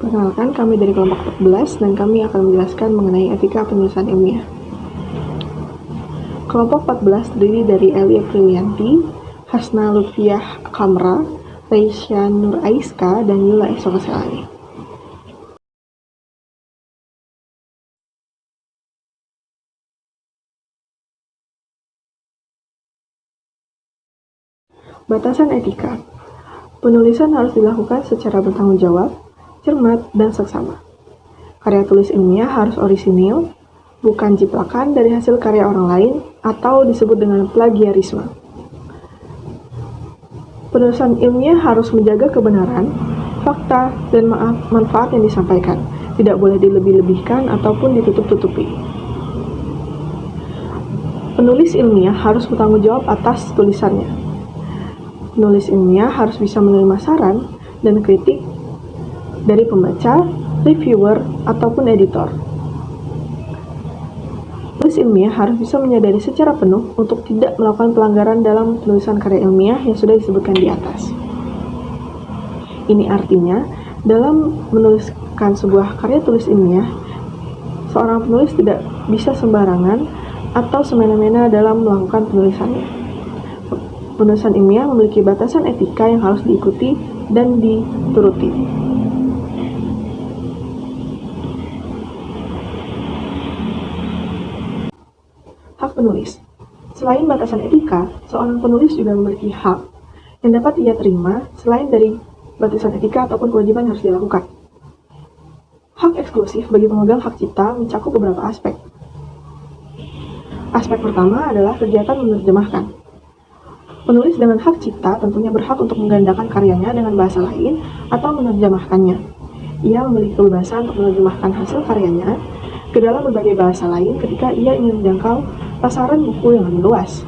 Perkenalkan, kami dari kelompok 14 dan kami akan menjelaskan mengenai etika penulisan ilmiah. Kelompok 14 terdiri dari Elia Prilianti, Hasna Lutfiah Kamra, Reisha Nur Aiska, dan Yula Esokaselani. Batasan etika. Penulisan harus dilakukan secara bertanggung jawab, cermat, dan seksama. Karya tulis ilmiah harus orisinil, bukan jiplakan dari hasil karya orang lain atau disebut dengan plagiarisme. Penulisan ilmiah harus menjaga kebenaran, fakta, dan manfaat yang disampaikan. Tidak boleh dilebih-lebihkan ataupun ditutup-tutupi. Penulis ilmiah harus bertanggung jawab atas tulisannya. Penulis ilmiah harus bisa menerima saran dan kritik dari pembaca, reviewer, ataupun editor. Penulis ilmiah harus bisa menyadari secara penuh untuk tidak melakukan pelanggaran dalam penulisan karya ilmiah yang sudah disebutkan di atas. Ini artinya, dalam menuliskan sebuah karya tulis ilmiah, seorang penulis tidak bisa sembarangan atau semena-mena dalam melakukan penulisannya. Penulisan ilmiah memiliki batasan etika yang harus diikuti dan dituruti. Hak penulis. Selain batasan etika, seorang penulis juga memiliki hak yang dapat ia terima selain dari batasan etika ataupun kewajiban yang harus dilakukan. Hak eksklusif bagi pemegang hak cipta mencakup beberapa aspek. Aspek pertama adalah kegiatan menerjemahkan. Penulis dengan hak cipta tentunya berhak untuk menggandakan karyanya dengan bahasa lain atau menerjemahkannya. Ia memiliki kebebasan untuk menerjemahkan hasil karyanya ke dalam berbagai bahasa lain ketika ia ingin menjangkau pasaran buku yang lebih luas.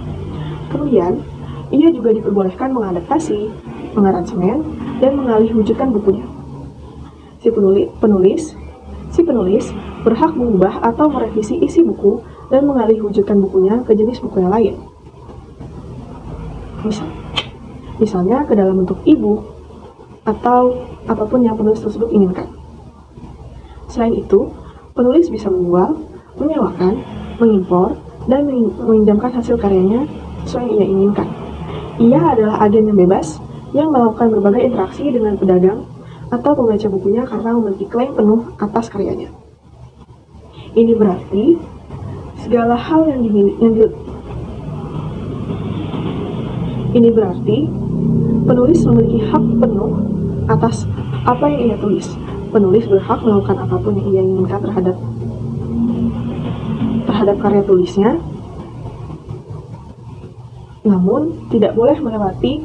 Kemudian, ia juga diperbolehkan mengadaptasi, mengaransemen, dan mengalihwujudkan bukunya. Si penulis berhak mengubah atau merevisi isi buku dan mengalihwujudkan bukunya ke jenis buku yang lain. Misalnya ke dalam bentuk e-book atau apapun yang penulis tersebut inginkan. Selain itu, penulis bisa menjual, menyewakan, mengimpor, dan meminjamkan hasil karyanya sesuai yang ia inginkan. Ia adalah agen yang bebas yang melakukan berbagai interaksi dengan pedagang atau pembaca bukunya karena memiliki klaim penuh atas karyanya. Ini berarti segala hal Ini berarti penulis memiliki hak penuh atas apa yang ia tulis. Penulis berhak melakukan apapun yang ia inginkan terhadap karya tulisnya, namun tidak boleh melewati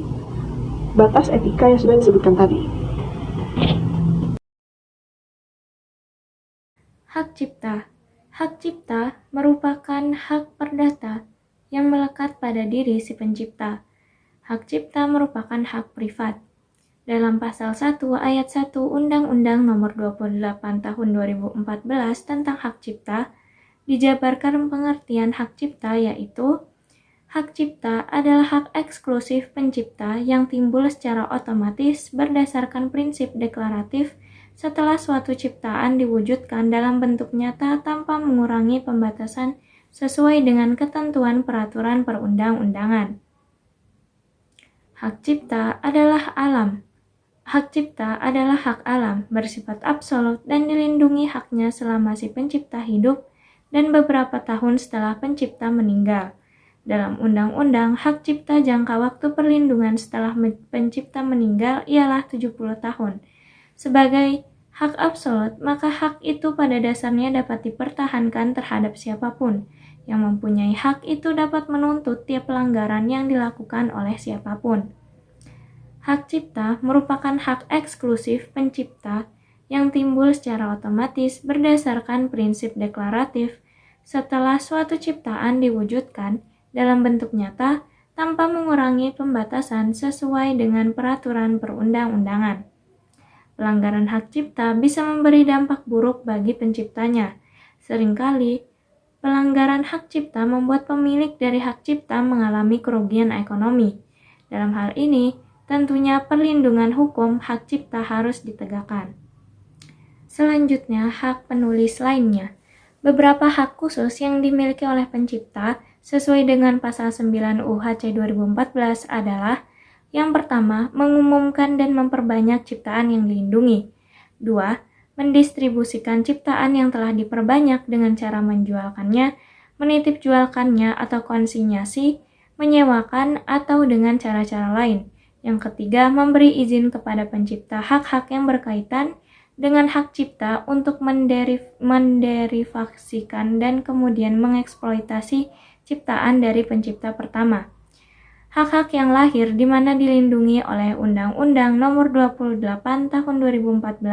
batas etika yang sudah disebutkan tadi. Hak cipta. Hak cipta merupakan hak perdata yang melekat pada diri si pencipta. Hak cipta merupakan hak privat. Dalam pasal 1 ayat 1 Undang-Undang Nomor 28 Tahun 2014 tentang hak cipta, dijabarkan pengertian hak cipta yaitu hak cipta adalah hak eksklusif pencipta yang timbul secara otomatis berdasarkan prinsip deklaratif setelah suatu ciptaan diwujudkan dalam bentuk nyata tanpa mengurangi pembatasan sesuai dengan ketentuan peraturan perundang-undangan. Hak cipta adalah hak alam, bersifat absolut dan dilindungi haknya selama si pencipta hidup dan beberapa tahun setelah pencipta meninggal. Dalam undang-undang, hak cipta jangka waktu perlindungan setelah pencipta meninggal ialah 70 tahun. Sebagai hak absolut, maka hak itu pada dasarnya dapat dipertahankan terhadap siapapun. Yang mempunyai hak itu dapat menuntut tiap pelanggaran yang dilakukan oleh siapapun. Hak cipta merupakan hak eksklusif pencipta yang timbul secara otomatis berdasarkan prinsip deklaratif setelah suatu ciptaan diwujudkan dalam bentuk nyata tanpa mengurangi pembatasan sesuai dengan peraturan perundang-undangan. Pelanggaran hak cipta bisa memberi dampak buruk bagi penciptanya. Seringkali, pelanggaran hak cipta membuat pemilik dari hak cipta mengalami kerugian ekonomi. Dalam hal ini, tentunya perlindungan hukum hak cipta harus ditegakkan. Selanjutnya, hak penulis lainnya. Beberapa hak khusus yang dimiliki oleh pencipta sesuai dengan pasal 9 UHC 2014 adalah: yang pertama, mengumumkan dan memperbanyak ciptaan yang dilindungi. 2. Mendistribusikan ciptaan yang telah diperbanyak dengan cara menjualkannya, menitip jualkannya atau konsinyasi, menyewakan, atau dengan cara-cara lain. Yang ketiga, memberi izin kepada pencipta hak-hak yang berkaitan dengan hak cipta untuk menderivasikan dan kemudian mengeksploitasi ciptaan dari pencipta pertama. Hak-hak yang lahir di mana dilindungi oleh Undang-Undang Nomor 28 Tahun 2014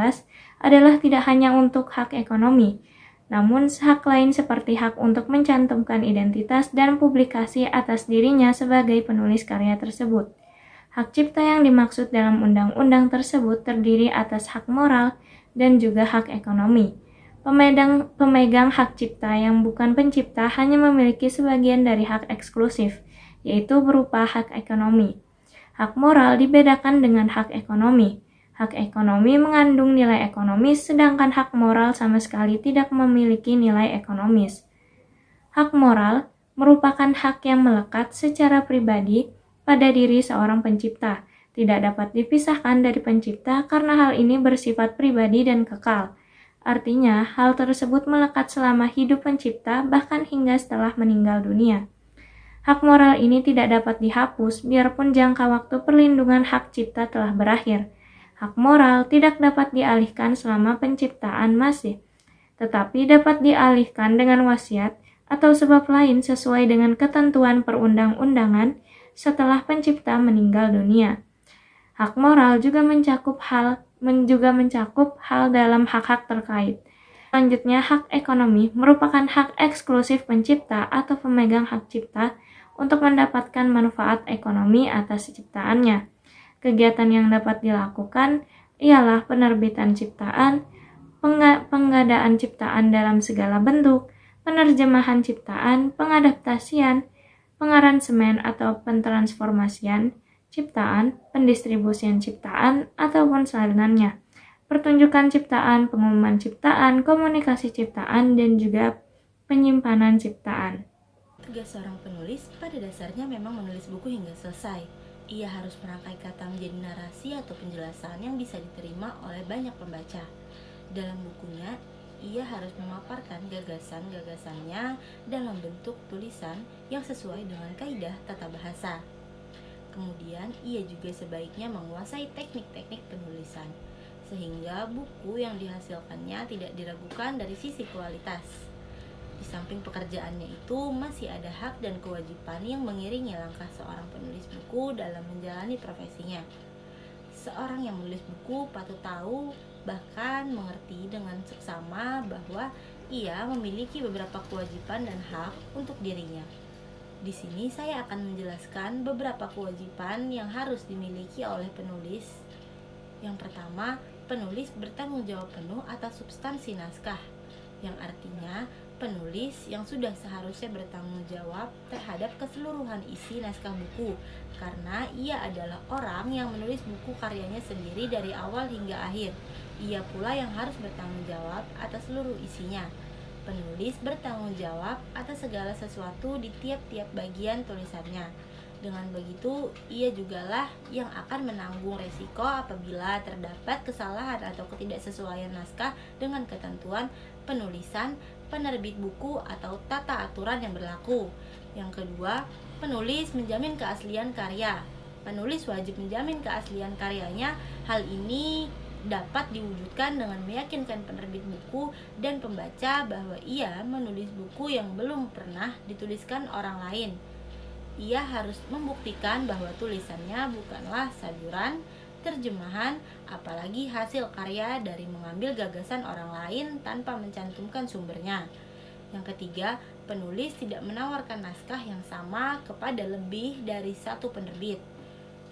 adalah tidak hanya untuk hak ekonomi, namun hak lain seperti hak untuk mencantumkan identitas dan publikasi atas dirinya sebagai penulis karya tersebut. Hak cipta yang dimaksud dalam undang-undang tersebut terdiri atas hak moral dan juga hak ekonomi. Pemegang hak cipta yang bukan pencipta hanya memiliki sebagian dari hak eksklusif, yaitu berupa hak ekonomi. Hak moral dibedakan dengan hak ekonomi. Hak ekonomi mengandung nilai ekonomis, sedangkan hak moral sama sekali tidak memiliki nilai ekonomis. Hak moral merupakan hak yang melekat secara pribadi pada diri seorang pencipta, tidak dapat dipisahkan dari pencipta karena hal ini bersifat pribadi dan kekal. Artinya, hal tersebut melekat selama hidup pencipta bahkan hingga setelah meninggal dunia. Hak moral ini tidak dapat dihapus biarpun jangka waktu perlindungan hak cipta telah berakhir. Hak moral tidak dapat dialihkan selama penciptaan masih, tetapi dapat dialihkan dengan wasiat atau sebab lain sesuai dengan ketentuan perundang-undangan setelah pencipta meninggal dunia. Hak moral juga mencakup hal dalam hak-hak terkait. Selanjutnya, hak ekonomi merupakan hak eksklusif pencipta atau pemegang hak cipta untuk mendapatkan manfaat ekonomi atas ciptaannya. Kegiatan yang dapat dilakukan ialah penerbitan ciptaan, penggadaan ciptaan dalam segala bentuk, penerjemahan ciptaan, pengadaptasian, pengaransemen atau pentransformasian ciptaan, pendistribusian ciptaan, ataupun salinannya, pertunjukan ciptaan, pengumuman ciptaan, komunikasi ciptaan, dan juga penyimpanan ciptaan. Tugas seorang penulis pada dasarnya memang menulis buku hingga selesai. Ia harus merangkai kata menjadi narasi atau penjelasan yang bisa diterima oleh banyak pembaca. Dalam bukunya, ia harus memaparkan gagasan-gagasannya dalam bentuk tulisan yang sesuai dengan kaidah tata bahasa. Kemudian, ia juga sebaiknya menguasai teknik-teknik penulisan, sehingga buku yang dihasilkannya tidak diragukan dari sisi kualitas. Di samping pekerjaannya itu, masih ada hak dan kewajiban yang mengiringi langkah seorang penulis buku dalam menjalani profesinya. Seorang yang menulis buku patut tahu, bahkan mengerti dengan seksama bahwa ia memiliki beberapa kewajiban dan hak untuk dirinya. Di sini saya akan menjelaskan beberapa kewajiban yang harus dimiliki oleh penulis. Yang pertama, penulis bertanggung jawab penuh atas substansi naskah, yang artinya penulis yang sudah seharusnya bertanggung jawab terhadap keseluruhan isi naskah buku, karena ia adalah orang yang menulis buku karyanya sendiri dari awal hingga akhir. Ia pula yang harus bertanggung jawab atas seluruh isinya. Penulis bertanggung jawab atas segala sesuatu di tiap-tiap bagian tulisannya. Dengan begitu, ia jugalah yang akan menanggung resiko apabila terdapat kesalahan atau ketidaksesuaian naskah dengan ketentuan penulisan, penerbit buku, atau tata aturan yang berlaku. Yang kedua, penulis menjamin keaslian karya. Penulis wajib menjamin keaslian karyanya. Hal ini dapat diwujudkan dengan meyakinkan penerbit buku dan pembaca bahwa ia menulis buku yang belum pernah dituliskan orang lain. Ia harus membuktikan bahwa tulisannya bukanlah saduran, terjemahan, apalagi hasil karya dari mengambil gagasan orang lain tanpa mencantumkan sumbernya. Yang ketiga, penulis tidak menawarkan naskah yang sama kepada lebih dari satu penerbit.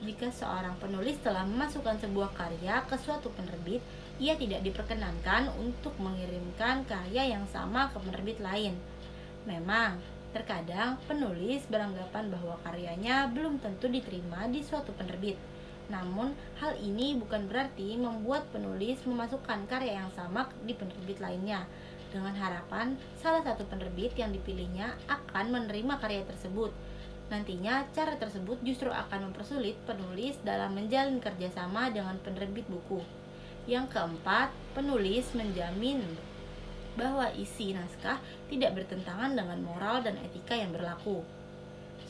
Jika seorang penulis telah memasukkan sebuah karya ke suatu penerbit, ia tidak diperkenankan untuk mengirimkan karya yang sama ke penerbit lain. Memang, terkadang penulis beranggapan bahwa karyanya belum tentu diterima di suatu penerbit. Namun, hal ini bukan berarti membuat penulis memasukkan karya yang sama di penerbit lainnya, dengan harapan salah satu penerbit yang dipilihnya akan menerima karya tersebut. Nantinya, cara tersebut justru akan mempersulit penulis dalam menjalin kerjasama dengan penerbit buku. Yang keempat, penulis menjamin bahwa isi naskah tidak bertentangan dengan moral dan etika yang berlaku.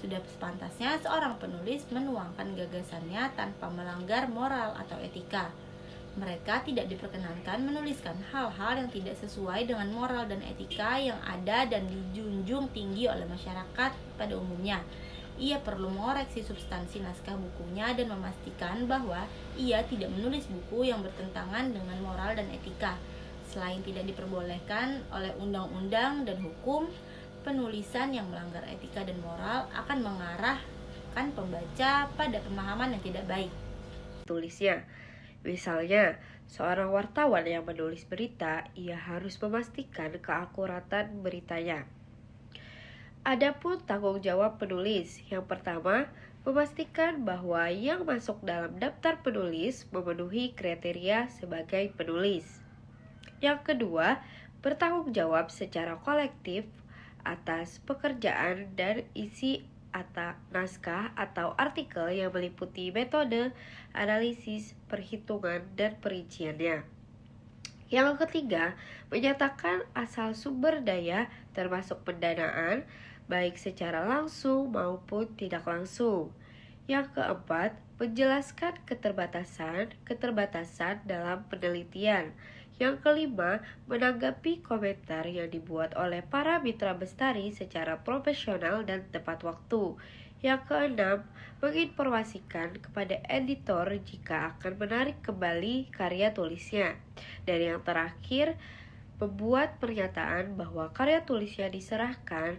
Sudah sepantasnya seorang penulis menuangkan gagasannya tanpa melanggar moral atau etika. Mereka tidak diperkenankan menuliskan hal-hal yang tidak sesuai dengan moral dan etika yang ada dan dijunjung tinggi oleh masyarakat pada umumnya. Ia perlu mengoreksi substansi naskah bukunya dan memastikan bahwa ia tidak menulis buku yang bertentangan dengan moral dan etika. Selain tidak diperbolehkan oleh undang-undang dan hukum, penulisan yang melanggar etika dan moral akan mengarahkan pembaca pada pemahaman yang tidak baik. Tulisnya, misalnya, seorang wartawan yang menulis berita, ia harus memastikan keakuratan beritanya. Adapun tanggung jawab penulis, yang pertama, memastikan bahwa yang masuk dalam daftar penulis memenuhi kriteria sebagai penulis. Yang kedua, bertanggung jawab secara kolektif atas pekerjaan dan isi atau naskah atau artikel yang meliputi metode, analisis, perhitungan, dan perinciannya. Yang ketiga, menyatakan asal sumber daya termasuk pendanaan, baik secara langsung maupun tidak langsung. Yang keempat, menjelaskan keterbatasan dalam penelitian. Yang kelima, menanggapi komentar yang dibuat oleh para mitra bestari secara profesional dan tepat waktu. Yang keenam, menginformasikan kepada editor jika akan menarik kembali karya tulisnya. Dan yang terakhir, membuat pernyataan bahwa karya tulisnya diserahkan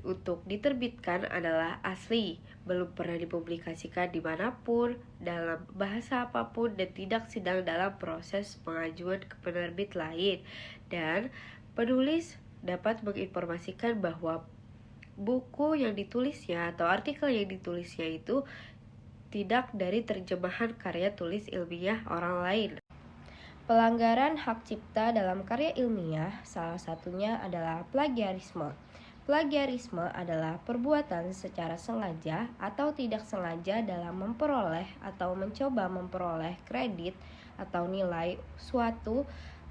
untuk diterbitkan adalah asli, belum pernah dipublikasikan dimanapun, dalam bahasa apapun, dan tidak sedang dalam proses pengajuan ke penerbit lain. Dan penulis dapat menginformasikan bahwa buku yang ditulisnya atau artikel yang ditulisnya itu tidak dari terjemahan karya tulis ilmiah orang lain. Pelanggaran hak cipta dalam karya ilmiah salah satunya adalah plagiarisme. Plagiarisme adalah perbuatan secara sengaja atau tidak sengaja dalam memperoleh atau mencoba memperoleh kredit atau nilai suatu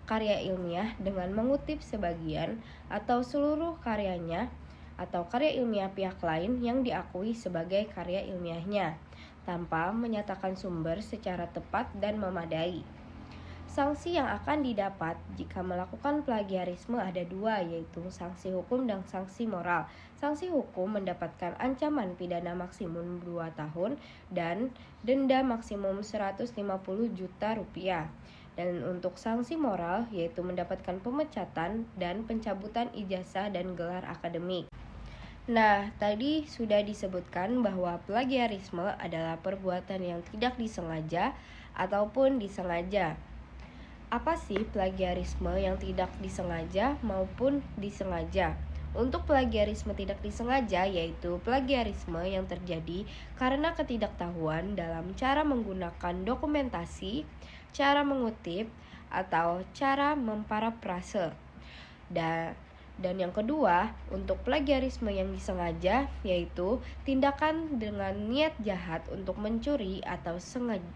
karya ilmiah dengan mengutip sebagian atau seluruh karyanya atau karya ilmiah pihak lain yang diakui sebagai karya ilmiahnya tanpa menyatakan sumber secara tepat dan memadai. Sanksi yang akan didapat jika melakukan plagiarisme ada dua, yaitu sanksi hukum dan sanksi moral. Sanksi hukum mendapatkan ancaman pidana maksimum 2 tahun dan denda maksimum 150 juta rupiah. Dan untuk sanksi moral yaitu mendapatkan pemecatan dan pencabutan ijazah dan gelar akademik. Nah, tadi sudah disebutkan bahwa plagiarisme adalah perbuatan yang tidak disengaja ataupun disengaja. Apa sih plagiarisme yang tidak disengaja maupun disengaja? Untuk plagiarisme tidak disengaja yaitu plagiarisme yang terjadi karena ketidaktahuan dalam cara menggunakan dokumentasi, cara mengutip, atau cara memparafrase. Dan yang kedua, untuk plagiarisme yang disengaja yaitu tindakan dengan niat jahat untuk mencuri atau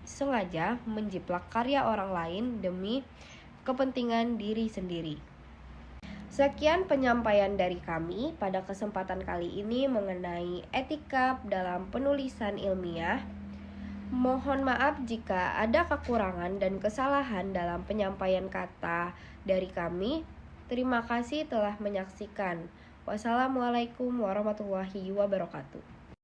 sengaja menjiplak karya orang lain demi kepentingan diri sendiri. Sekian penyampaian dari kami pada kesempatan kali ini mengenai etika dalam penulisan ilmiah. Mohon maaf jika ada kekurangan dan kesalahan dalam penyampaian kata dari kami. Terima kasih telah menyaksikan. Wassalamualaikum warahmatullahi wabarakatuh.